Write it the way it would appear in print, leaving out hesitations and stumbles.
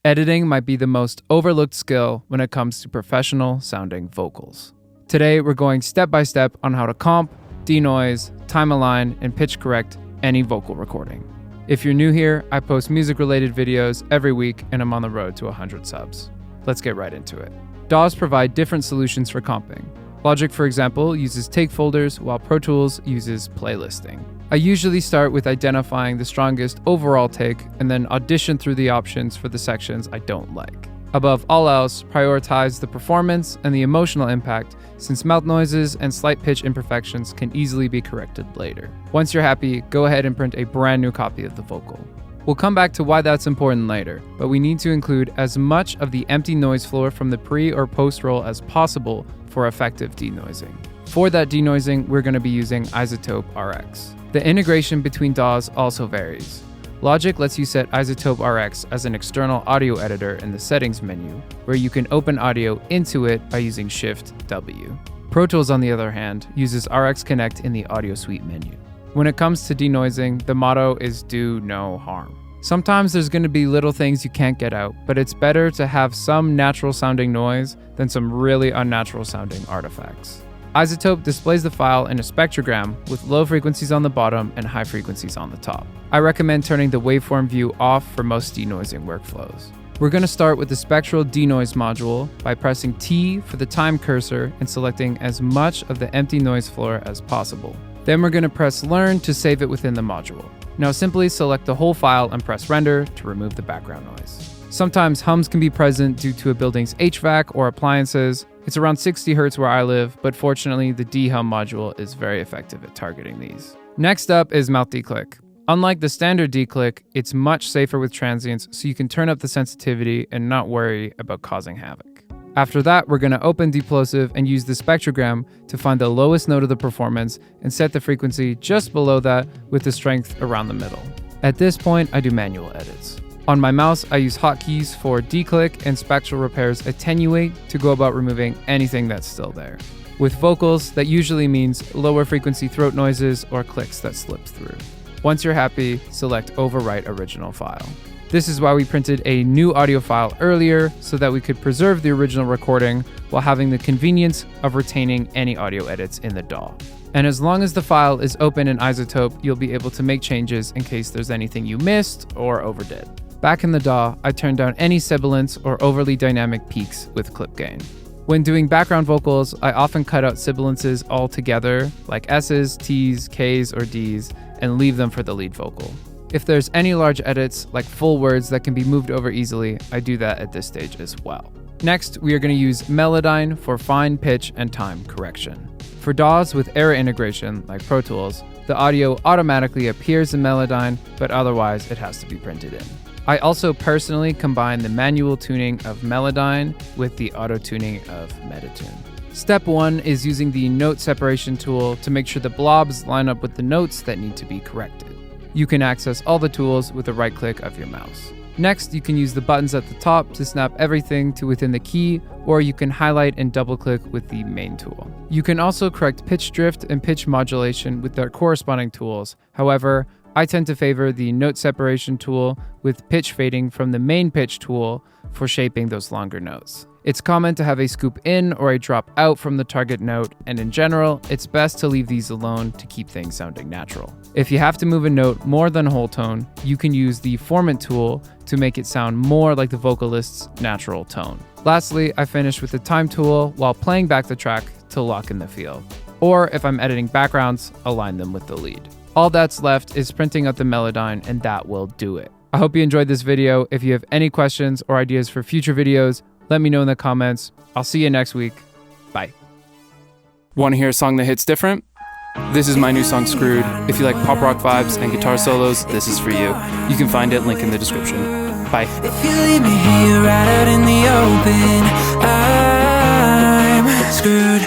Editing might be the most overlooked skill when it comes to professional sounding vocals. Today, we're going step by step on how to comp, denoise, time align, and pitch correct any vocal recording. If you're new here, I post music-related videos every week and I'm on the road to 100 subs. Let's get right into it. DAWs provide different solutions for comping. Logic, for example, uses take folders, while Pro Tools uses playlisting. I usually start with identifying the strongest overall take and then audition through the options for the sections I don't like. Above all else, prioritize the performance and the emotional impact, since mouth noises and slight pitch imperfections can easily be corrected later. Once you're happy, go ahead and print a brand new copy of the vocal. We'll come back to why that's important later, but we need to include as much of the empty noise floor from the pre or post roll as possible for effective denoising. For that denoising, we're going to be using iZotope RX. The integration between DAWs also varies. Logic lets you set iZotope RX as an external audio editor in the settings menu, where you can open audio into it by using Shift-W. Pro Tools, on the other hand, uses RX Connect in the audio suite menu. When it comes to denoising, the motto is do no harm. Sometimes there's going to be little things you can't get out, but it's better to have some natural sounding noise than some really unnatural sounding artifacts. iZotope displays the file in a spectrogram with low frequencies on the bottom and high frequencies on the top. I recommend turning the waveform view off for most denoising workflows. We're going to start with the spectral denoise module by pressing T for the time cursor and selecting as much of the empty noise floor as possible. Then we're going to press Learn to save it within the module. Now simply select the whole file and press Render to remove the background noise. Sometimes hums can be present due to a building's HVAC or appliances. It's around 60 Hz where I live, but fortunately the dehum module is very effective at targeting these. Next up is mouth declick. Unlike the standard declick, it's much safer with transients, so you can turn up the sensitivity and not worry about causing havoc. After that, we're going to open deplosive and use the spectrogram to find the lowest note of the performance and set the frequency just below that with the strength around the middle. At this point, I do manual edits. On my mouse, I use hotkeys for declick and spectral repairs attenuate to go about removing anything that's still there. With vocals, that usually means lower frequency throat noises or clicks that slip through. Once you're happy, select Overwrite Original File. This is why we printed a new audio file earlier, so that we could preserve the original recording while having the convenience of retaining any audio edits in the DAW. And as long as the file is open in iZotope, you'll be able to make changes in case there's anything you missed or overdid. Back in the DAW, I turned down any sibilants or overly dynamic peaks with clip gain. When doing background vocals, I often cut out sibilances altogether, like S's, T's, K's, or D's, and leave them for the lead vocal. If there's any large edits, like full words that can be moved over easily, I do that at this stage as well. Next, we are going to use Melodyne for fine pitch and time correction. For DAWs with error integration, like Pro Tools, the audio automatically appears in Melodyne, but otherwise it has to be printed in. I also personally combine the manual tuning of Melodyne with the auto-tuning of Melodyne. Step 1 is using the note separation tool to make sure the blobs line up with the notes that need to be corrected. You can access all the tools with a right click of your mouse. Next, you can use the buttons at the top to snap everything to within the key, or you can highlight and double click with the main tool. You can also correct pitch drift and pitch modulation with their corresponding tools. However, I tend to favor the note separation tool with pitch fading from the main pitch tool for shaping those longer notes. It's common to have a scoop in or a drop out from the target note, and in general, it's best to leave these alone to keep things sounding natural. If you have to move a note more than a whole tone, you can use the formant tool to make it sound more like the vocalist's natural tone. Lastly, I finish with the time tool while playing back the track to lock in the feel. Or if I'm editing backgrounds, align them with the lead. All that's left is printing out the Melodyne, and that will do it. I hope you enjoyed this video. If you have any questions or ideas for future videos, let me know in the comments. I'll see you next week. Bye. Want to hear a song that hits different? This is my new song, Screwed. If you like pop rock vibes and guitar solos, this is for you. You can find it, link in the description. Bye. If you leave me here right out in the open, I'm screwed.